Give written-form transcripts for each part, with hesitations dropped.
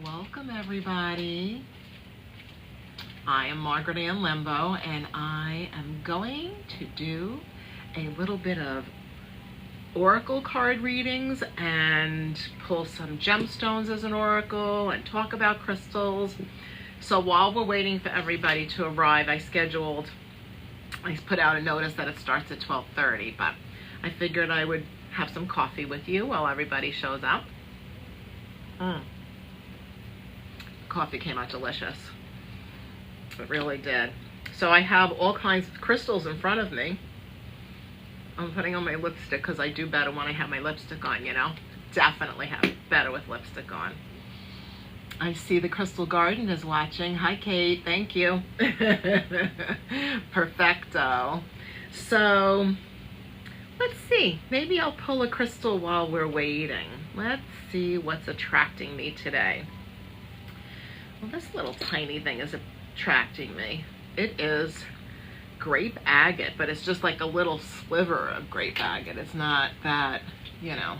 Welcome everybody. I am Margaret Ann Lembo and I am going to do a little bit of oracle card readings and pull some gemstones as an oracle and talk about crystals. So while we're waiting for everybody to arrive, I put out a notice that it starts at 12:30, but I figured I would have some coffee with you while everybody shows up. Coffee came out delicious. It really did. So I have all kinds of crystals in front of me. I'm putting on my lipstick because I do better when I have my lipstick on, you know. Definitely have better with lipstick on. I see the Crystal Garden is watching. Hi, Kate. Thank you. Perfecto. So let's see. Maybe I'll pull a crystal while we're waiting. Let's see what's attracting me today. Well, this little tiny thing is attracting me. It is grape agate, but it's just like a little sliver of grape agate. It's not that, you know,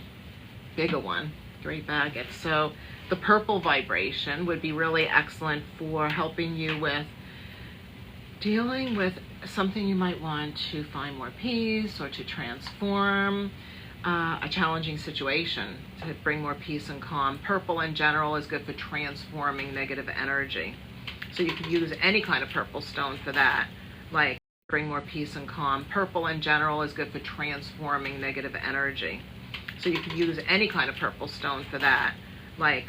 big a one, grape agate. So the purple vibration would be really excellent for helping you with dealing with something you might want to find more peace or to transform a challenging situation, to bring more peace and calm. Purple in general is good for transforming negative energy. So you can use any kind of purple stone for that, like bring more peace and calm. Purple in general is good for transforming negative energy. So you can use any kind of purple stone for that, like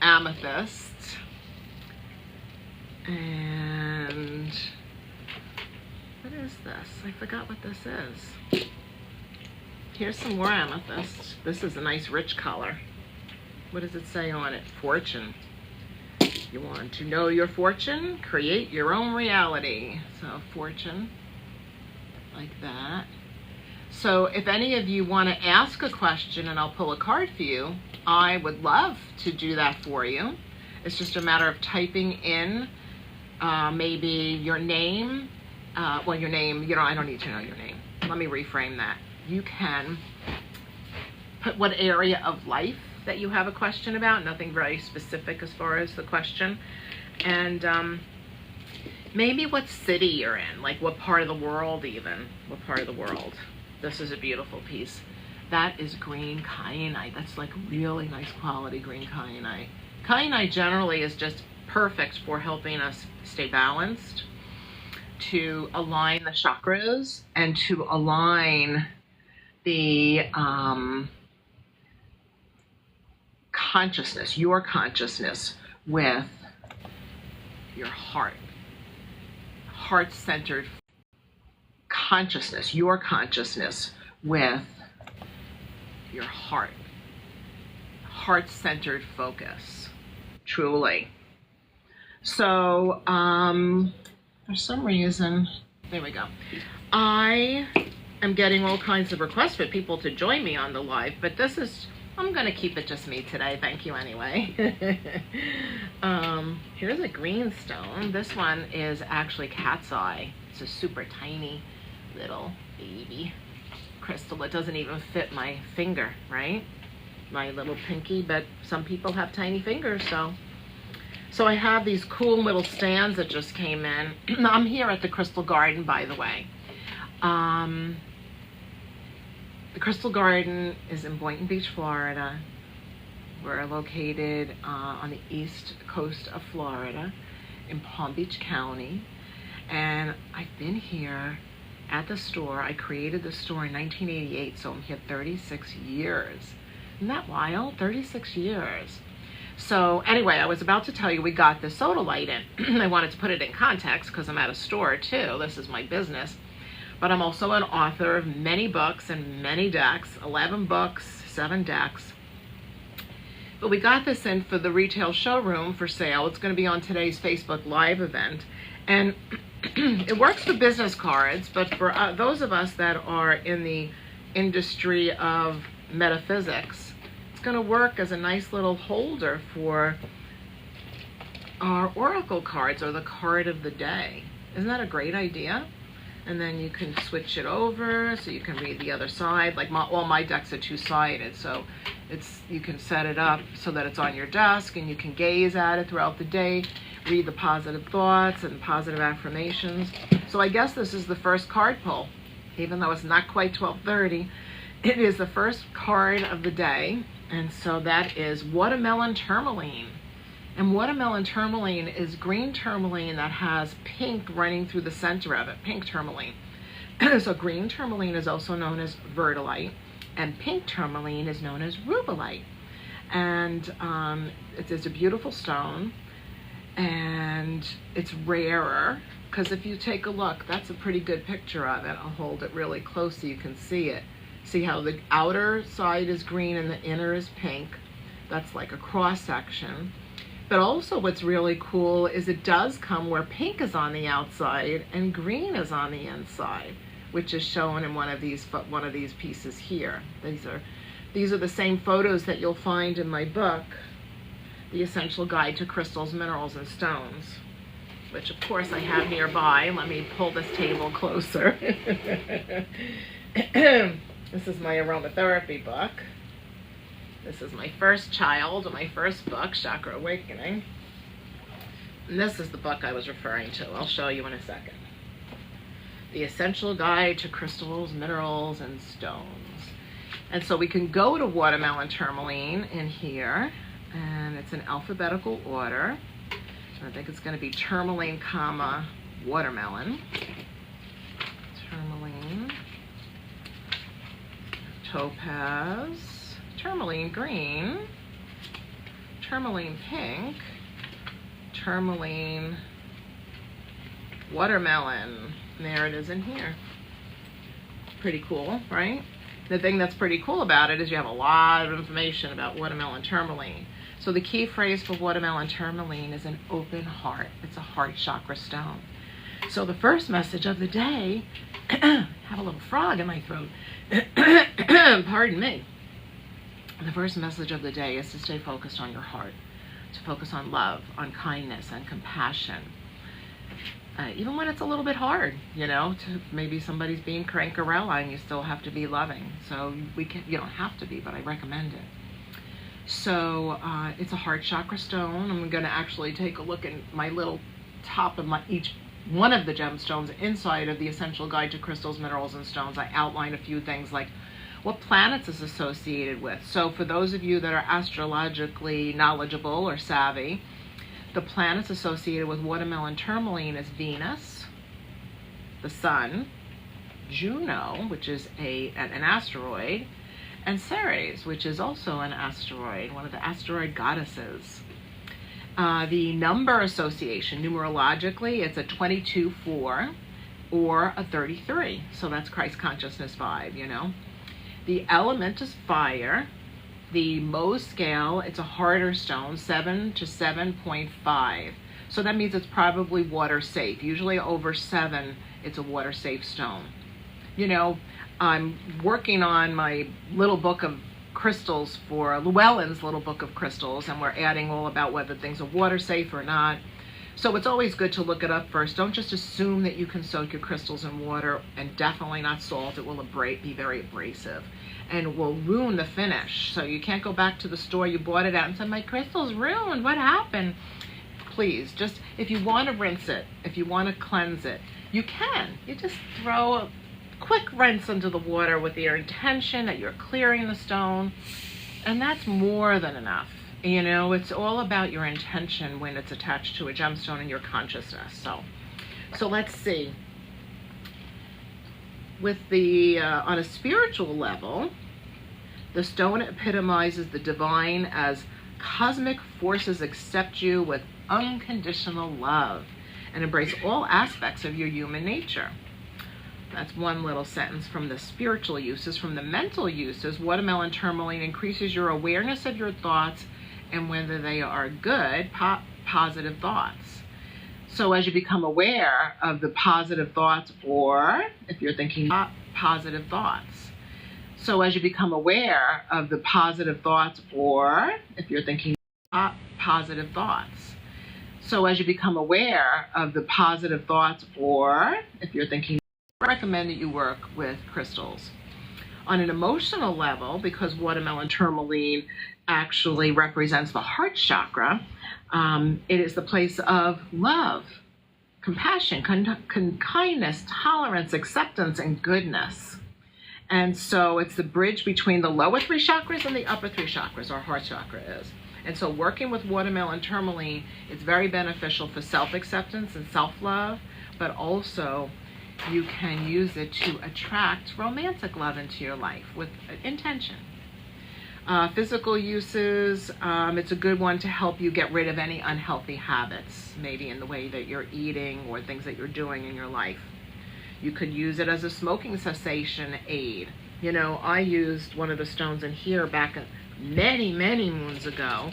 amethyst. And what is this? I forgot what this is. Here's some more amethyst. This is a nice rich color. What does it say on it? Fortune. You want to know your fortune? Create your own reality. So fortune, like that. So if any of you want to ask a question and I'll pull a card for you, I would love to do that for you. It's just a matter of typing in maybe your name. Well, your name, you know, I don't need to know your name. Let me reframe that. You can put what area of life that you have a question about, nothing very specific as far as the question. And maybe what city you're in, like what part of the world even, what part of the world. This is a beautiful piece. That is green kyanite. That's like really nice quality green kyanite. Kyanite generally is just perfect for helping us stay balanced, to align the chakras, and to align the consciousness, your consciousness, with your heart. Heart-centered consciousness, your consciousness with your heart. Heart-centered focus, truly. So for some reason, there we go. I am getting all kinds of requests for people to join me on the live, but this is, I'm going to keep it just me today. Thank you anyway. Here's a green stone. This one is actually cat's eye. It's a super tiny little baby crystal. It doesn't even fit my finger, right? My little pinky, but some people have tiny fingers, so I have these cool little stands that just came in. I'm here at the Crystal Garden, by the way. The Crystal Garden is in Boynton Beach, Florida. We're located on the east coast of Florida in Palm Beach County. And I've been here at the store. I created the store in 1988, so I'm here 36 years. Isn't that wild? 36 years. So anyway, I was about to tell you we got this soda light in. I wanted to put it in context because I'm at a store too. This is my business. But I'm also an author of many books and many decks, 11 books, 7 decks. But we got this in for the retail showroom for sale. It's going to be on today's Facebook Live event. And it works for business cards, but for those of us that are in the industry of metaphysics, it's going to work as a nice little holder for our oracle cards or the card of the day. Isn't that a great idea? And then you can switch it over so you can read the other side. Like all my decks are two-sided, so you can set it up so that it's on your desk and you can gaze at it throughout the day, read the positive thoughts and positive affirmations. So I guess this is the first card pull, even though it's not quite 12:30. It is the first card of the day, and so that is Watermelon Tourmaline. And watermelon tourmaline is green tourmaline that has pink running through the center of it, pink tourmaline. So green tourmaline is also known as verdolite, and pink tourmaline is known as rubellite. And it is a beautiful stone, and it's rarer, because if you take a look, that's a pretty good picture of it. I'll hold it really close so you can see it. See how the outer side is green and the inner is pink? That's like a cross section. But also what's really cool is it does come where pink is on the outside and green is on the inside, which is shown in one of these pieces here. These are the same photos that you'll find in my book, The Essential Guide to Crystals, Minerals, and Stones, which of course I have nearby. Let me pull this table closer. This is my aromatherapy book. This is my first child, my first book, Chakra Awakening. And this is the book I was referring to. I'll show you in a second. The Essential Guide to Crystals, Minerals, and Stones. And so we can go to watermelon tourmaline in here, and it's in alphabetical order. So I think it's going to be tourmaline, comma, watermelon. Tourmaline, topaz, tourmaline green, tourmaline pink, tourmaline watermelon. And there it is in here. Pretty cool, right? The thing that's pretty cool about it is you have a lot of information about watermelon tourmaline. So the key phrase for watermelon tourmaline is an open heart. It's a heart chakra stone. So the first message of the day, I have a little frog in my throat. Pardon me. The first message of the day is to stay focused on your heart, to focus on love, on kindness, and compassion. Even when it's a little bit hard, you know, maybe somebody's being crankerella and you still have to be loving. So you don't have to be, but I recommend it. So it's a heart chakra stone. I'm going to actually take a look at my little top of each one of the gemstones inside of the Essential Guide to Crystals, Minerals, and Stones. I outline a few things like what planets is associated with. So for those of you that are astrologically knowledgeable or savvy, the planets associated with watermelon tourmaline is Venus, the Sun, Juno, which is an asteroid, and Ceres, which is also an asteroid, one of the asteroid goddesses. The number association, numerologically, it's a 22-4 or a 33. So that's Christ Consciousness 5, you know. The element is fire. The Mohs scale, it's a harder stone, 7 to 7.5. So that means it's probably water safe. Usually over 7, it's a water safe stone. You know, I'm working on my little book of crystals for Llewellyn's little book of crystals, and we're adding all about whether things are water safe or not. So it's always good to look it up first. Don't just assume that you can soak your crystals in water, and definitely not salt. It will be very abrasive and will ruin the finish. So you can't go back to the store you bought it at and say, my crystal's ruined, what happened? Please, just if you want to rinse it, if you want to cleanse it, you can. You just throw a quick rinse into the water with your intention that you're clearing the stone, and that's more than enough. You know, it's all about your intention when it's attached to a gemstone and your consciousness. So let's see. With the on a spiritual level, the stone epitomizes the divine as cosmic forces accept you with unconditional love and embrace all aspects of your human nature. That's one little sentence from the spiritual uses. From the mental uses, watermelon tourmaline increases your awareness of your thoughts and whether they are good, positive thoughts. So as you become aware of the positive thoughts, or if you're thinking positive thoughts. So as you become aware of the positive thoughts, or if you're thinking positive thoughts. So as you become aware of the positive thoughts, or if you're thinking recommend that you work with crystals. On an emotional level, because watermelon tourmaline actually represents the heart chakra, it is the place of love, compassion, kindness, tolerance, acceptance, and goodness. And so it's the bridge between the lower three chakras and the upper three chakras, our heart chakra is. And so working with watermelon tourmaline, it's very beneficial for self-acceptance and self-love, but also you can use it to attract romantic love into your life with intention. Physical uses, it's a good one to help you get rid of any unhealthy habits, maybe in the way that you're eating or things that you're doing in your life. You could use it as a smoking cessation aid. You know, I used one of the stones in here back many, many moons ago,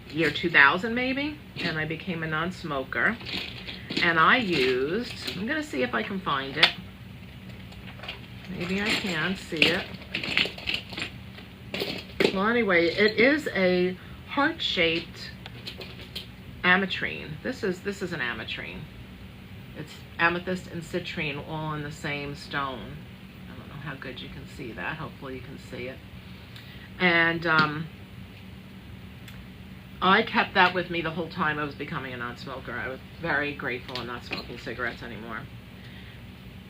year 2000 maybe, and I became a non-smoker. And I used, I'm going to see if I can find it. Maybe I can see it. Well, anyway, it is a heart-shaped ametrine. This is an ametrine. It's amethyst and citrine all in the same stone. I don't know how good you can see that. Hopefully you can see it. And I kept that with me the whole time I was becoming a non-smoker. I was very grateful I'm not smoking cigarettes anymore.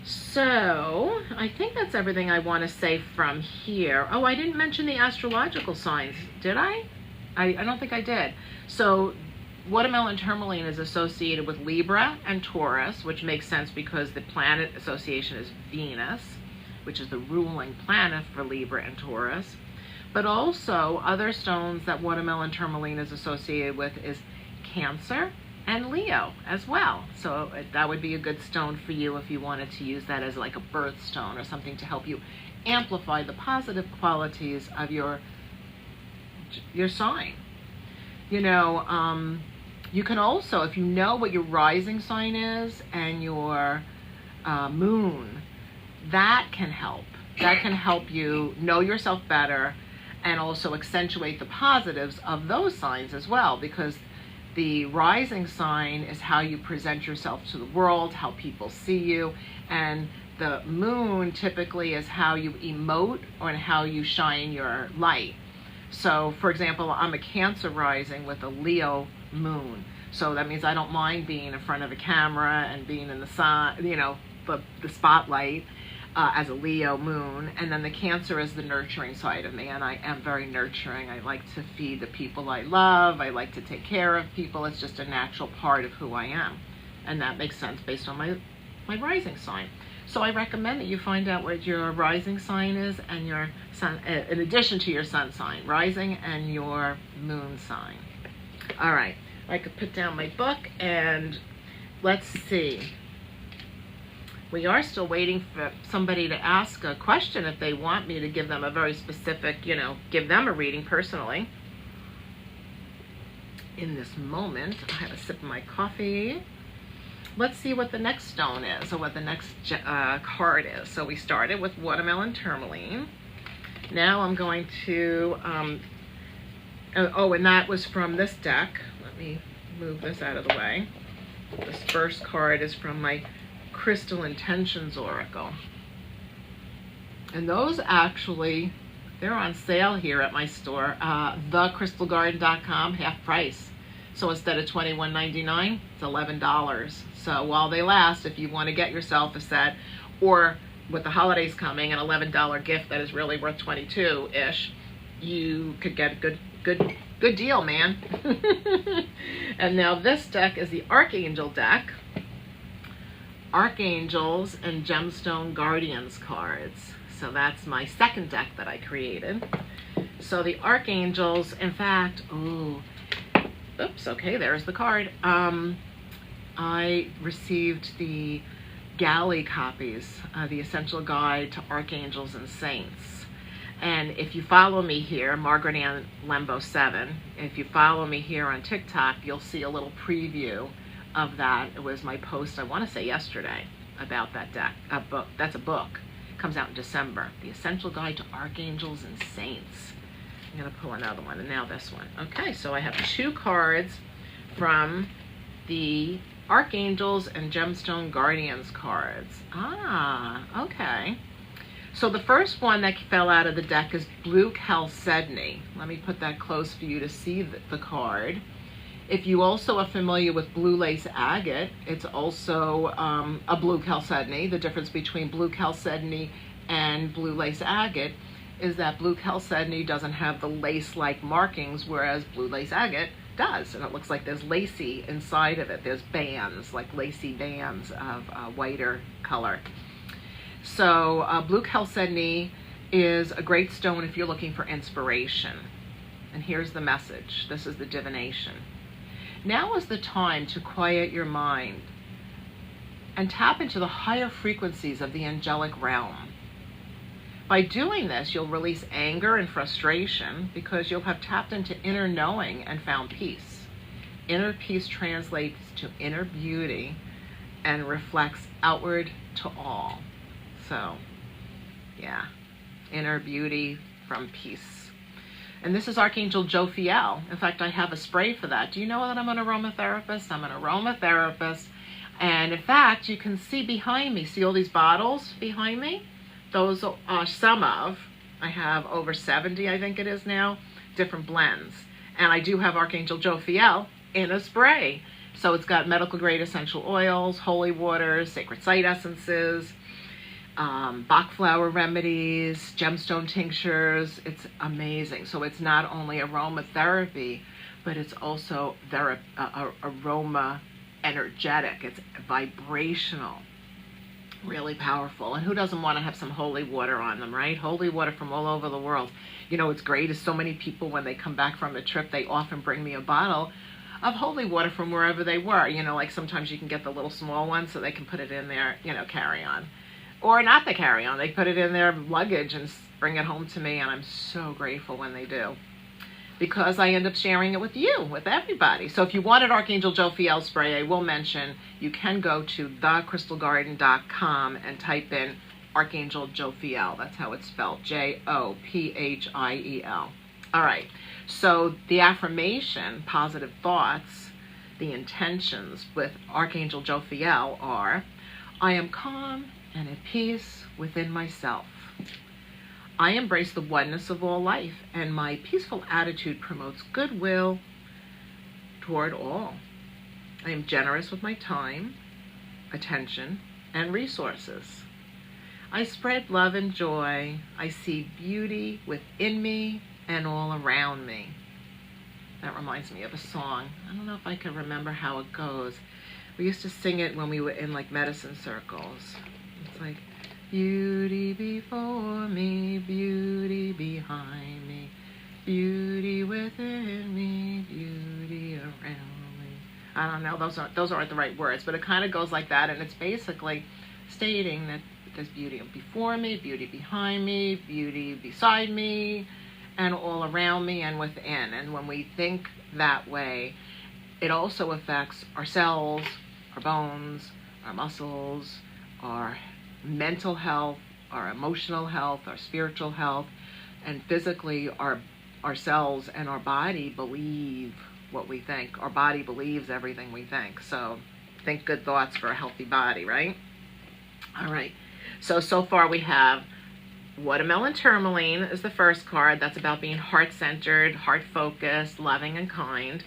So I think that's everything I want to say from here. Oh, I didn't mention the astrological signs, did I? I don't think I did. So watermelon tourmaline is associated with Libra and Taurus, which makes sense because the planet association is Venus, which is the ruling planet for Libra and Taurus. But also other stones that watermelon tourmaline is associated with is Cancer and Leo as well. So that would be a good stone for you if you wanted to use that as like a birthstone or something to help you amplify the positive qualities of your sign. You know, you can also, if you know what your rising sign is and your moon, that can help. That can help you know yourself better and also accentuate the positives of those signs as well, because the rising sign is how you present yourself to the world, how people see you, and the moon typically is how you emote or how you shine your light. So, for example, I'm a Cancer rising with a Leo moon. So that means I don't mind being in front of a camera and being in the sun, you know, the spotlight as a Leo moon. And then the Cancer is the nurturing side of me, and I am very nurturing. I like to feed the people I love. I like to take care of people. It's just a natural part of who I am. And that makes sense based on my rising sign. So I recommend that you find out what your rising sign is and your sun, in addition to your sun sign, rising and your moon sign. All right, I could put down my book and let's see. We are still waiting for somebody to ask a question if they want me to give them a very specific, you know, give them a reading personally. In this moment, I have a sip of my coffee. Let's see what the next stone is, or what the next card is. So we started with watermelon tourmaline. Now I'm going to, oh, and that was from this deck. Let me move this out of the way. This first card is from my Crystal Intentions Oracle. And those actually, they're on sale here at my store, thecrystalgarden.com, half price. So instead of $21.99, it's $11. So while they last, if you want to get yourself a set, or with the holidays coming, an $11 gift that is really worth $22-ish, you could get a good deal, man. And now this deck is the Archangel deck. Archangels and Gemstone Guardians cards. So that's my second deck that I created. So the Archangels, in fact, oops, okay, there's the card. I received the galley copies, the Essential Guide to Archangels and Saints. And if you follow me here, Margaret Ann Lembo 7, if you follow me here on TikTok, you'll see a little preview of that. It was my post, I want to say yesterday, about that deck, book. That's a book. It comes out in December. The Essential Guide to Archangels and Saints. I'm going to pull another one, and now this one. Okay, so I have two cards from the Archangels and Gemstone Guardians cards. Ah, okay. So the first one that fell out of the deck is Blue Chalcedony. Let me put that close for you to see the card. If you also are familiar with blue lace agate, it's also a blue chalcedony. The difference between blue chalcedony and blue lace agate is that blue chalcedony doesn't have the lace-like markings, whereas blue lace agate does. And it looks like there's lacy inside of it. There's bands, like lacy bands of whiter color. So blue chalcedony is a great stone if you're looking for inspiration. And here's the message. This is the divination. Now is the time to quiet your mind and tap into the higher frequencies of the angelic realm. By doing this, you'll release anger and frustration because you'll have tapped into inner knowing and found peace. Inner peace translates to inner beauty and reflects outward to all. So, yeah, inner beauty from peace. And this is Archangel Jophiel. In fact, I have a spray for that. Do you know that I'm an aromatherapist? I'm an aromatherapist. And in fact, you can see behind me, see all these bottles behind me? Those are some of, I have over 70, I think it is now, different blends. And I do have Archangel Jophiel in a spray. So it's got medical grade essential oils, holy waters, sacred site essences, Bach flower remedies, gemstone tinctures. It's amazing. So it's not only aromatherapy, but it's also aroma energetic. It's vibrational, really powerful. And who doesn't want to have some holy water on them, right? Holy water from all over the world. You know, what's great is so many people, when they come back from a trip, they often bring me a bottle of holy water from wherever they were. You know, like sometimes you can get the little small one so they can put it in their, you know, carry-on. Or not the carry-on. They put it in their luggage and bring it home to me, and I'm so grateful when they do. Because I end up sharing it with you, with everybody. So if you wanted Archangel Jophiel spray, I will mention, you can go to thecrystalgarden.com and type in Archangel Jophiel. That's how it's spelled, Jophiel. All right, so the affirmation, positive thoughts, the intentions with Archangel Jophiel are, I am calm and at peace within myself. I embrace the oneness of all life, and my peaceful attitude promotes goodwill toward all. I am generous with my time, attention, and resources. I spread love and joy. I see beauty within me and all around me. That reminds me of a song. I don't know if I can remember how it goes. We used to sing it when we were in like medicine circles. It's like, beauty before me, beauty behind me, beauty within me, beauty around me. I don't know, those aren't the right words, but it kind of goes like that, and it's basically stating that there's beauty before me, beauty behind me, beauty beside me, and all around me and within. And when we think that way, it also affects our cells, our bones, our muscles, our mental health, our emotional health, our spiritual health, and physically our cells and our body believe what we think. Our body believes everything we think. So think good thoughts for a healthy body, right? All right. So far we have Watermelon Tourmaline is the first card. That's about being heart-centered, heart-focused, loving and kind.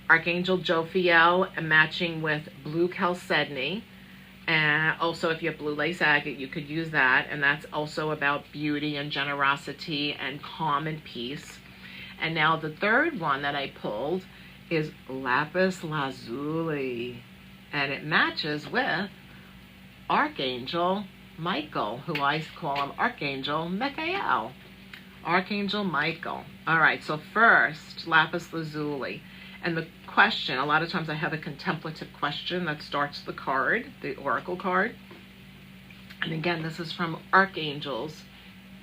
Archangel Jophiel matching with Blue Chalcedony. And also, if you have blue lace agate, you could use that. And that's also about beauty and generosity and calm and peace. And now the third one that I pulled is Lapis Lazuli. And it matches with Archangel Michael, who I call him Archangel Michael. Archangel Michael. All right, so first, Lapis Lazuli. And the question, a lot of times I have a contemplative question that starts the card, the oracle card. And again, this is from Archangels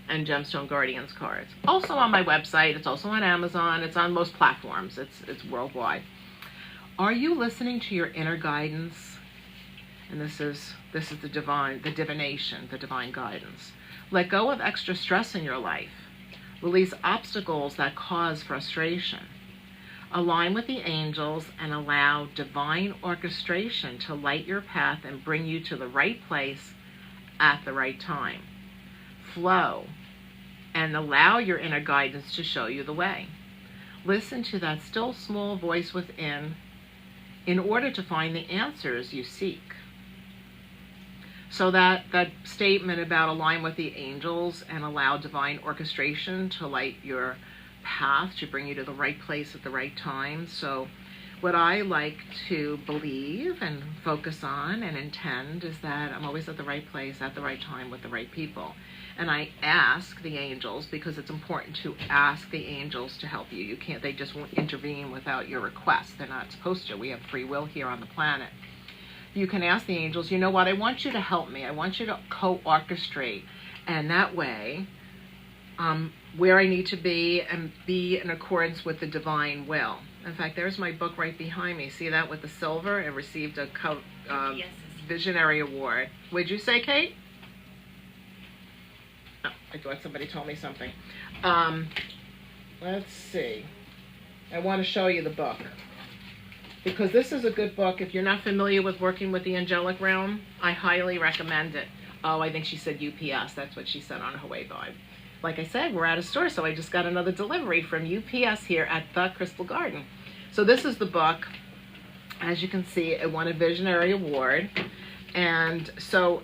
and Gemstone Guardians cards. Also on my website, it's also on Amazon, it's on most platforms, it's worldwide. Are you listening to your inner guidance? And this is the divination, the divine guidance. Let go of extra stress in your life. Release obstacles that cause frustration. Align with the angels and allow divine orchestration to light your path and bring you to the right place at the right time. Flow and allow your inner guidance to show you the way. Listen to that still small voice within in order to find the answers you seek. So that statement about align with the angels and allow divine orchestration to light your path to bring you to the right place at the right time. So what I like to believe and focus on and intend is that I'm always at the right place at the right time with the right people. And I ask the angels, because it's important to ask the angels to help you. You can't, they just won't intervene without your request. They're not supposed to. We have free will here on the planet. You can ask the angels, you know what, I want you to help me. I want you to co-orchestrate. And that way, where I need to be and be in accordance with the divine will. In fact, there's my book right behind me. See that with the silver? It received a Yes. Visionary Award. What'd you say, Kate? Oh, I thought somebody told me something. Let's see. I want to show you the book, because this is a good book. If you're not familiar with working with the angelic realm, I highly recommend it. Oh, I think she said UPS. That's what she said on her way by. Like I said, we're at a store, so I just got another delivery from UPS here at the Crystal Garden. So this is the book. As you can see, it won a Visionary Award. And so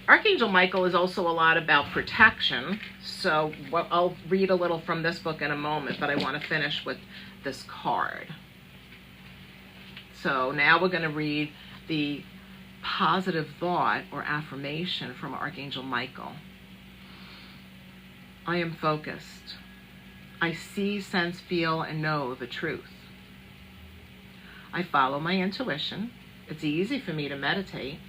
Archangel Michael is also a lot about protection. So I'll read a little from this book in a moment, but I want to finish with this card. So now we're going to read the positive thought or affirmation from Archangel Michael. I am focused. I see, sense, feel, and know the truth. I follow my intuition. It's easy for me to meditate.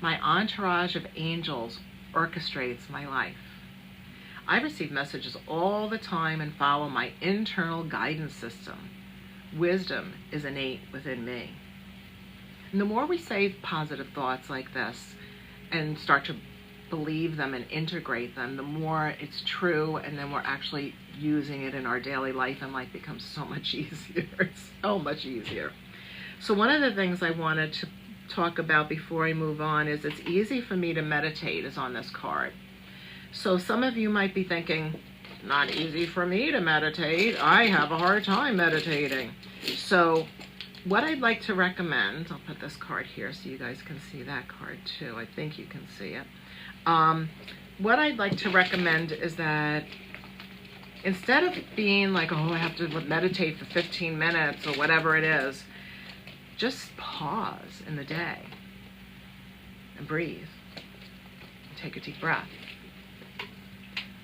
My entourage of angels orchestrates my life. I receive messages all the time and follow my internal guidance system. Wisdom is innate within me. And the more we say positive thoughts like this and start to believe them and integrate them, the more it's true, and then we're actually using it in our daily life, and life becomes so much easier. It's so much easier. So one of the things I wanted to talk about before I move on is it's easy for me to meditate is on this card. So some of you might be thinking, not easy for me to meditate. I have a hard time meditating. So what I'd like to recommend, I'll put this card here so you guys can see that card too. I think you can see it. What I'd like to recommend is that instead of being like, oh, I have to meditate for 15 minutes or whatever it is, just pause in the day and breathe. Take a deep breath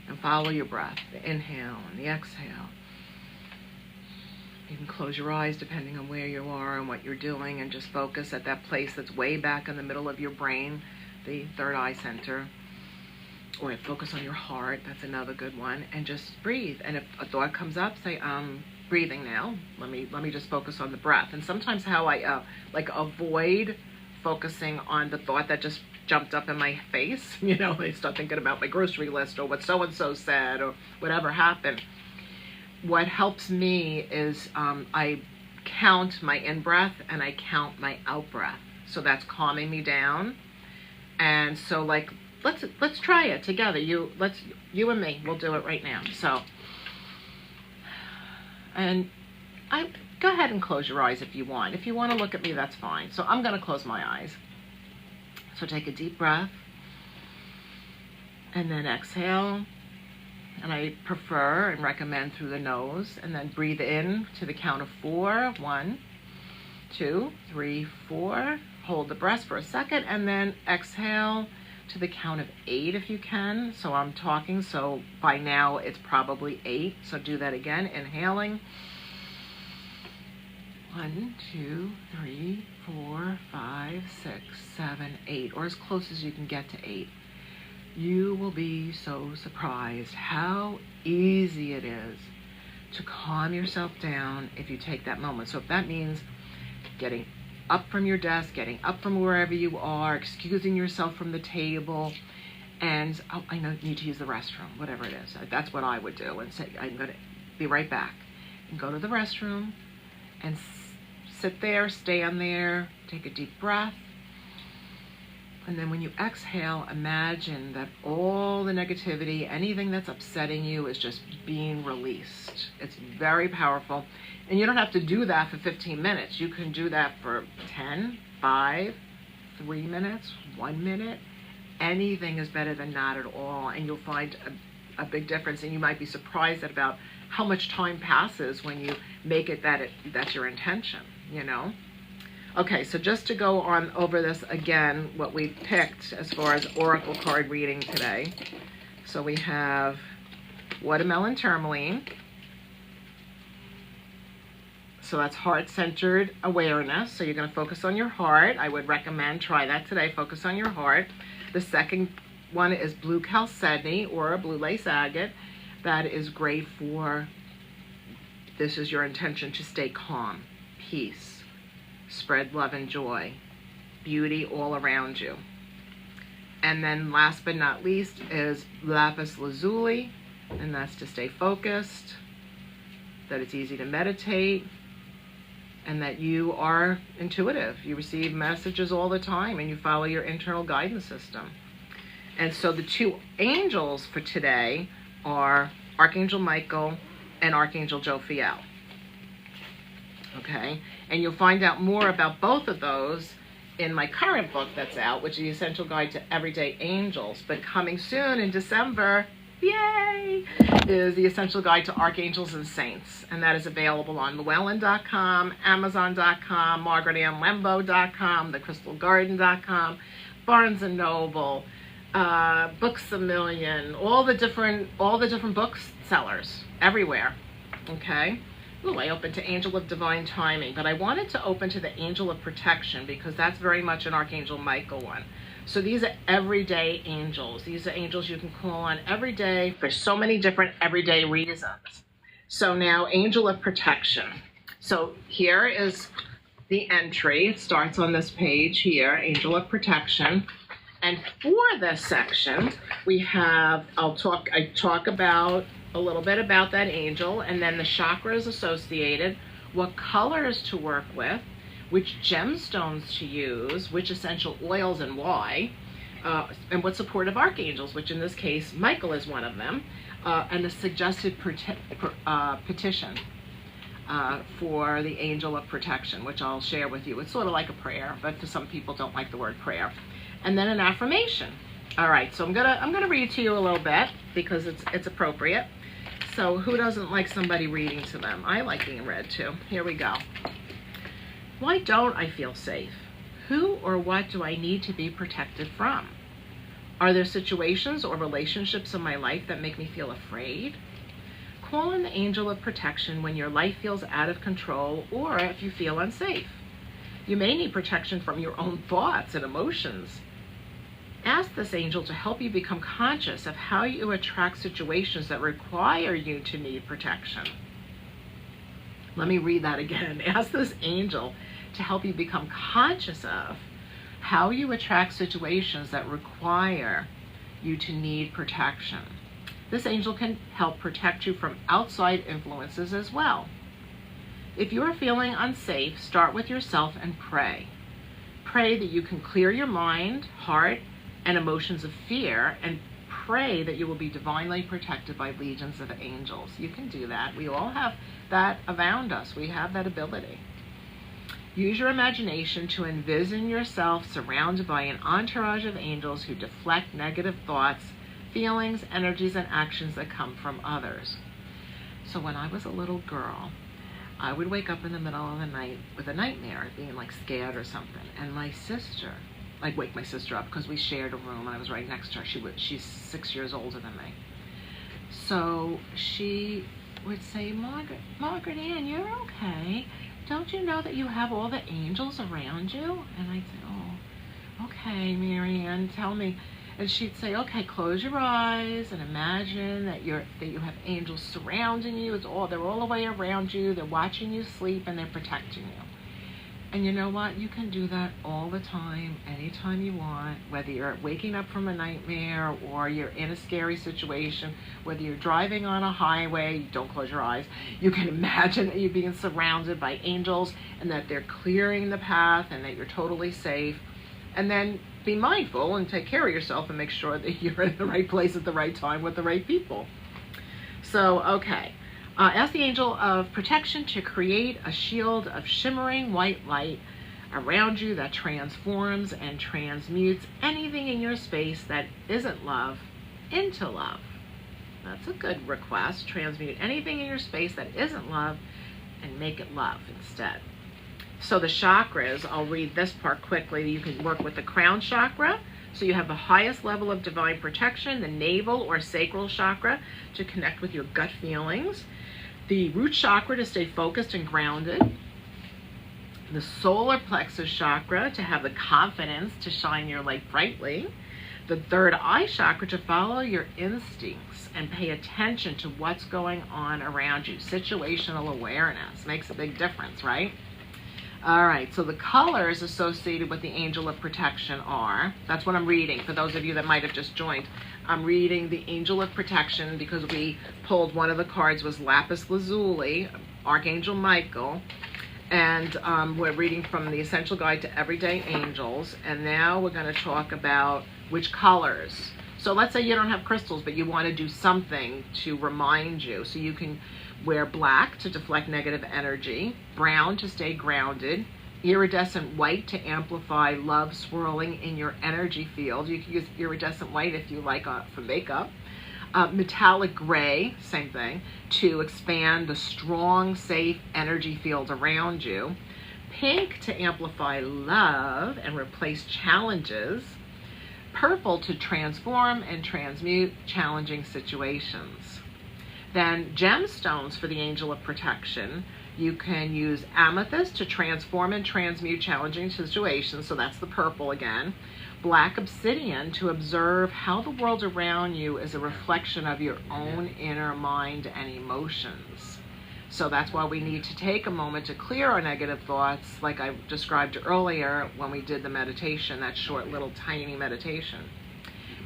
and follow your breath, the inhale and the exhale. You can close your eyes depending on where you are and what you're doing, and just focus at that place that's way back in the middle of your brain, the third eye center. Or focus on your heart, that's another good one, and just breathe. And if a thought comes up, say, breathing now. Let me just focus on the breath. And sometimes how I avoid focusing on the thought that just jumped up in my face, you know, I start thinking about my grocery list or what so-and-so said or whatever happened. What helps me is I count my in-breath and I count my out-breath. So that's calming me down. And so like, let's try it together. You and me, we'll do it right now. So, and go ahead and close your eyes if you want. If you want to look at me, that's fine. So I'm going to close my eyes. So take a deep breath and then exhale. And I prefer and recommend through the nose, and then breathe in to the count of 4. 1, 2, 3, 4. Hold the breath for a second, and then exhale to the count of 8 if you can. So I'm talking, so by now it's probably 8. So do that again, inhaling. 1, 2, 3, 4, 5, 6, 7, 8, or as close as you can get to 8. You will be so surprised how easy it is to calm yourself down if you take that moment. So if that means getting up from your desk, getting up from wherever you are, excusing yourself from the table, and I need to use the restroom, whatever it is. That's what I would do, and say, I'm going to be right back. and go to the restroom and sit there, stand there, take a deep breath. And then when you exhale, imagine that all the negativity, anything that's upsetting you is just being released. It's very powerful. And you don't have to do that for 15 minutes. You can do that for 10, 5, 3 minutes, 1 minute. Anything is better than not at all. And you'll find a big difference. And you might be surprised about how much time passes when you make it that's your intention, you know? Okay, so just to go on over this again, what we picked as far as oracle card reading today. So we have watermelon tourmaline. So that's heart-centered awareness. So you're going to focus on your heart. I would recommend try that today. Focus on your heart. The second one is blue chalcedony or a blue lace agate. That is great for, this is your intention to stay calm, peace, spread love and joy, beauty all around you. And then last but not least is lapis lazuli, and that's to stay focused, that it's easy to meditate, and that you are intuitive. You receive messages all the time and you follow your internal guidance system. And so the two angels for today are Archangel Michael and Archangel Jophiel. Okay, and you'll find out more about both of those in my current book that's out, which is the Essential Guide to Everyday Angels. But coming soon in December, yay, is the Essential Guide to Archangels and Saints. And that is available on Llewellyn.com, Amazon.com, MargaretAnnLembo.com, TheCrystalGarden.com, Barnes & Noble, Books A Million, all the different booksellers everywhere. Okay. Ooh, I opened to Angel of Divine Timing, but I wanted to open to the Angel of Protection because that's very much an Archangel Michael one. So these are everyday angels. These are angels you can call on every day for so many different everyday reasons. So now, Angel of Protection. So here is the entry. It starts on this page here, Angel of Protection. And for this section, we have, I talk about a little bit about that angel, and then the chakras associated, what colors to work with, which gemstones to use, which essential oils and why, and what supportive archangels, which in this case, Michael is one of them, and the suggested petition for the Angel of Protection, which I'll share with you. It's sort of like a prayer, but for some people don't like the word prayer. And then an affirmation. All right, so I'm gonna read to you a little bit because it's appropriate. So who doesn't like somebody reading to them? I like being read to. Here we go. Why don't I feel safe? Who or what do I need to be protected from? Are there situations or relationships in my life that make me feel afraid? Call in the Angel of Protection when your life feels out of control or if you feel unsafe. You may need protection from your own thoughts and emotions. Ask this angel to help you become conscious of how you attract situations that require you to need protection. Let me read that again. Ask this angel to help you become conscious of how you attract situations that require you to need protection. This angel can help protect you from outside influences as well. If you are feeling unsafe, start with yourself and pray. Pray that you can clear your mind, heart, and emotions of fear, and pray that you will be divinely protected by legions of angels. You can do that. We all have that around us. We have that ability. Use your imagination to envision yourself surrounded by an entourage of angels who deflect negative thoughts, feelings, energies, and actions that come from others. So when I was a little girl, I would wake up in the middle of the night with a nightmare, being like scared or something. And my sister, I'd wake my sister up because we shared a room and I was right next to her. She's 6 years older than me. So she would say, Margaret Ann, you're okay. Don't you know that you have all the angels around you? And I'd say, oh, okay, Mary Ann, tell me. And she'd say, okay, close your eyes and imagine that you have angels surrounding you. They're all the way around you. They're watching you sleep and they're protecting you. And you know what? You can do that all the time, anytime you want, whether you're waking up from a nightmare or you're in a scary situation, whether you're driving on a highway, don't close your eyes. You can imagine that you're being surrounded by angels and that they're clearing the path and that you're totally safe. And then be mindful and take care of yourself and make sure that you're in the right place at the right time with the right people. So, okay. Ask the angel of protection to create a shield of shimmering white light around you that transforms and transmutes anything in your space that isn't love into love. That's a good request. Transmute anything in your space that isn't love and make it love instead. So the chakras, I'll read this part quickly. You can work with the crown chakra. So you have the highest level of divine protection, the navel or sacral chakra, to connect with your gut feelings. The root chakra to stay focused and grounded. The solar plexus chakra to have the confidence to shine your light brightly. The third eye chakra to follow your instincts and pay attention to what's going on around you. Situational awareness makes a big difference, right? All right, so the colors associated with the angel of protection are, that's what I'm reading for those of you that might have just joined. I'm reading the angel of protection because we pulled one of the cards was lapis lazuli, Archangel Michael, and we're reading from the Essential Guide to Everyday Angels, and now we're going to talk about which colors. So let's say you don't have crystals, but you want to do something to remind you. So you can wear black to deflect negative energy, brown to stay grounded, iridescent white to amplify love swirling in your energy field. You can use iridescent white if you like for makeup. Metallic gray, same thing, to expand the strong, safe energy field around you. Pink to amplify love and replace challenges. Purple to transform and transmute challenging situations. Then gemstones for the angel of protection. You can use amethyst to transform and transmute challenging situations, so that's the purple again. Black obsidian to observe how the world around you is a reflection of your own inner mind and emotions. So that's why we need to take a moment to clear our negative thoughts, like I described earlier when we did the meditation, that short little tiny meditation.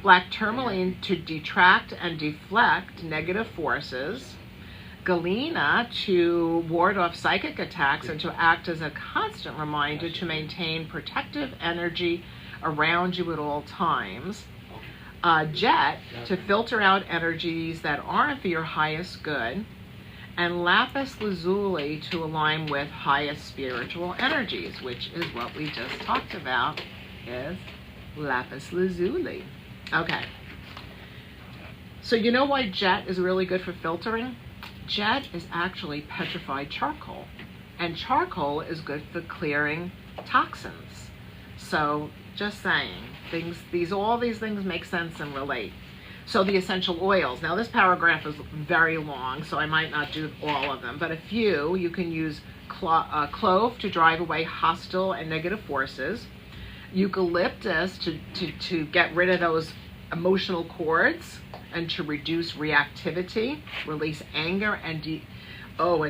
Black tourmaline to detract and deflect negative forces. Galena to ward off psychic attacks and to act as a constant reminder to maintain protective energy around you at all times. Jet to filter out energies that aren't for your highest good. And lapis lazuli to align with highest spiritual energies, which is what we just talked about, is lapis lazuli. Okay. So you know why jet is really good for filtering? Jet is actually petrified charcoal, and charcoal is good for clearing toxins. So just saying, all these things make sense and relate. So the essential oils. Now this paragraph is very long, so I might not do all of them, but a few. You can use clove to drive away hostile and negative forces. Eucalyptus to get rid of those emotional cords and to reduce reactivity, release anger, and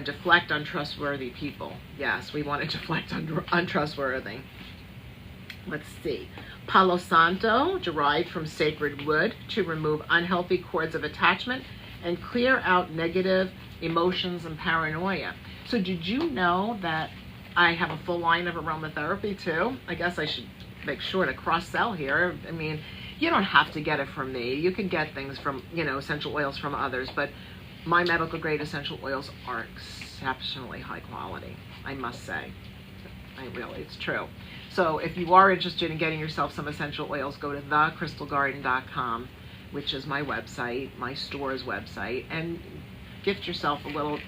deflect untrustworthy people. Yes, we want to deflect untrustworthy. Let's see. Palo Santo, derived from sacred wood, to remove unhealthy cords of attachment and clear out negative emotions and paranoia. So did you know that I have a full line of aromatherapy too? I guess I should make sure to cross-sell here. I mean, you don't have to get it from me. You can get things from, essential oils from others, but my medical grade essential oils are exceptionally high quality, I must say. It's true. So if you are interested in getting yourself some essential oils, go to thecrystalgarden.com, which is my website, my store's website, and gift yourself a little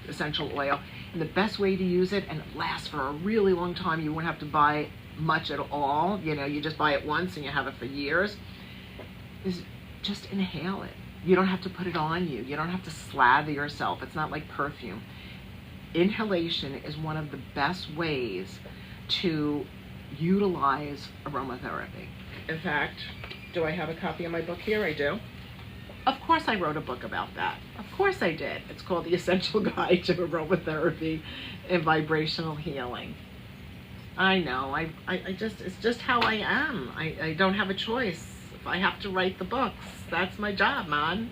essential oil. And the best way to use it, and it lasts for a really long time, you won't have to buy much at all, you just buy it once and you have it for years, is just inhale it. You don't have to put it on you. You don't have to slather yourself. It's not like perfume. Inhalation is one of the best ways to utilize aromatherapy. In fact, do I have a copy of my book here? I do. Of course I wrote a book about that. Of course I did. It's called The Essential Guide to Aromatherapy and Vibrational Healing. I know. I just, it's just how I am. I don't have a choice. If I have to write the books, that's my job, man.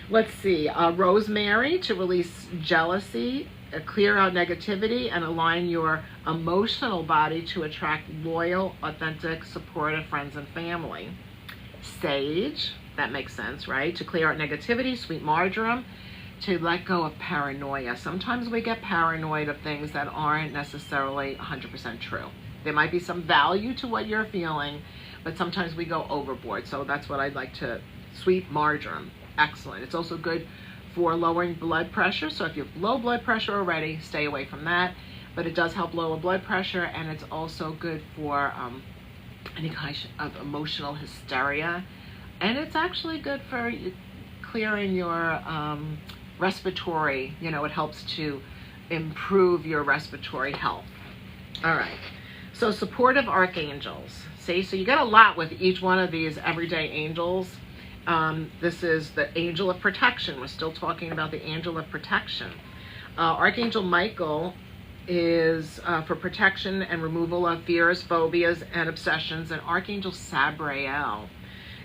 Let's see. Rosemary to release jealousy, clear out negativity, and align your emotional body to attract loyal, authentic, supportive friends and family. Sage, that makes sense, right? To clear out negativity. Sweet marjoram, to let go of paranoia. Sometimes we get paranoid of things that aren't necessarily 100% true. There might be some value to what you're feeling, but sometimes we go overboard. So that's what I'd like to, sweet marjoram, excellent. It's also good for lowering blood pressure. So if you have low blood pressure already, stay away from that. But it does help lower blood pressure, and it's also good for any kind of emotional hysteria. And it's actually good for clearing your respiratory, you know, it helps to improve your respiratory health. All right, so supportive archangels. See, so you get a lot with each one of these everyday angels. This is the angel of protection. We're still talking about the angel of protection. Archangel Michael is for protection and removal of fears, phobias, and obsessions. And Archangel Sabriel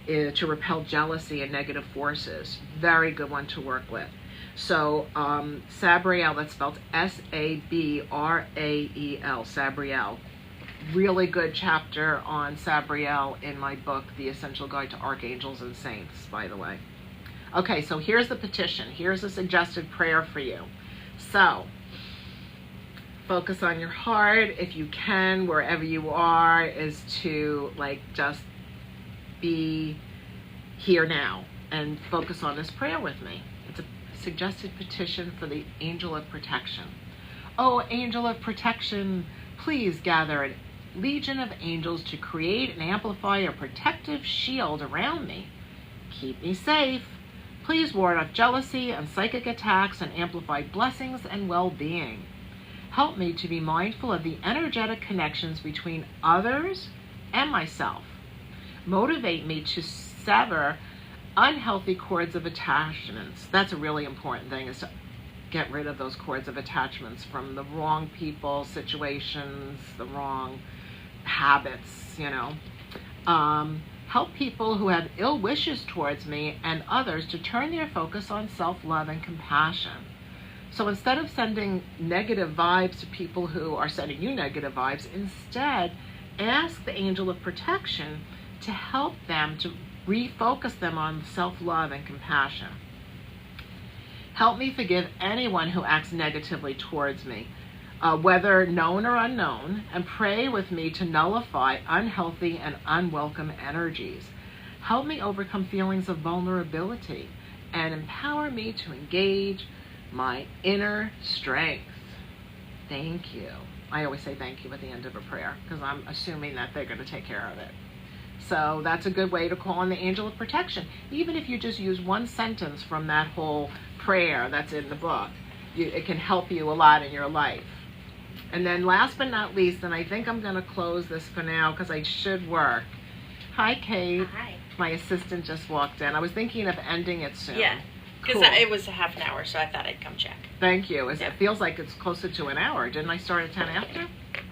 is to repel jealousy and negative forces. Very good one to work with. So Sabriel, that's spelled Sabrael, Sabriel. Really good chapter on Sabriel in my book, The Essential Guide to Archangels and Saints, by the way. Okay, so here's the petition. Here's a suggested prayer for you. So focus on your heart if you can, wherever you are, is to like just be here now and focus on this prayer with me. It's a suggested petition for the angel of protection. Oh, angel of protection, please gather a legion of angels to create and amplify a protective shield around me. Keep me safe. Please ward off jealousy and psychic attacks and amplify blessings and well-being. Help me to be mindful of the energetic connections between others and myself. Motivate me to sever unhealthy cords of attachments. That's a really important thing, is to get rid of those cords of attachments from the wrong people, situations, the wrong habits, you know. Help people who have ill wishes towards me and others to turn their focus on self-love and compassion. So instead of sending negative vibes to people who are sending you negative vibes, instead ask the angel of protection to help them, to refocus them on self-love and compassion. Help me forgive anyone who acts negatively towards me, whether known or unknown, and pray with me to nullify unhealthy and unwelcome energies. Help me overcome feelings of vulnerability and empower me to engage my inner strength. Thank you. I always say thank you at the end of a prayer because I'm assuming that they're going to take care of it. So that's a good way to call on the angel of protection. Even if you just use one sentence from that whole prayer that's in the book, it can help you a lot in your life. And then last but not least, and I think I'm going to close this for now because I should work. Hi, Kate. Hi. My assistant just walked in. I was thinking of ending it soon. Yeah, because Cool. it was a half an hour, so I thought I'd come check. Thank you. It Yeah. feels like it's closer to an hour. Didn't I start at 10 after?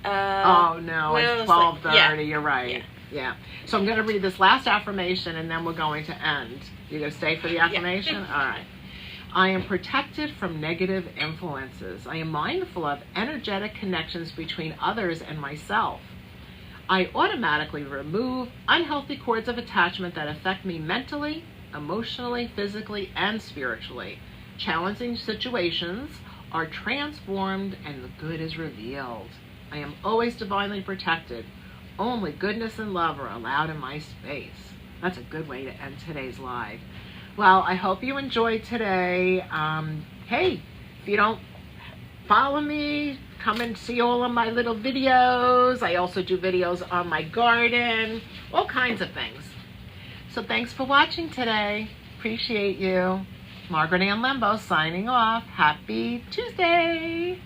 Oh, no, well, it's it's like- 12:30. yeah. You're right. Yeah. So I'm going to read this last affirmation, and then we're going to end. You going to stay for the affirmation? All right. I am protected from negative influences. I am mindful of energetic connections between others and myself. I automatically remove unhealthy cords of attachment that affect me mentally, emotionally, physically, and spiritually. Challenging situations are transformed and the good is revealed. I am always divinely protected. Only goodness and love are allowed in my space. That's a good way to end today's live. Well, I hope you enjoyed today. Hey, if you don't follow me, come and see all of my little videos. I also do videos on my garden, all kinds of things. So thanks for watching today. Appreciate you. Margaret Ann Lembo signing off. Happy Tuesday.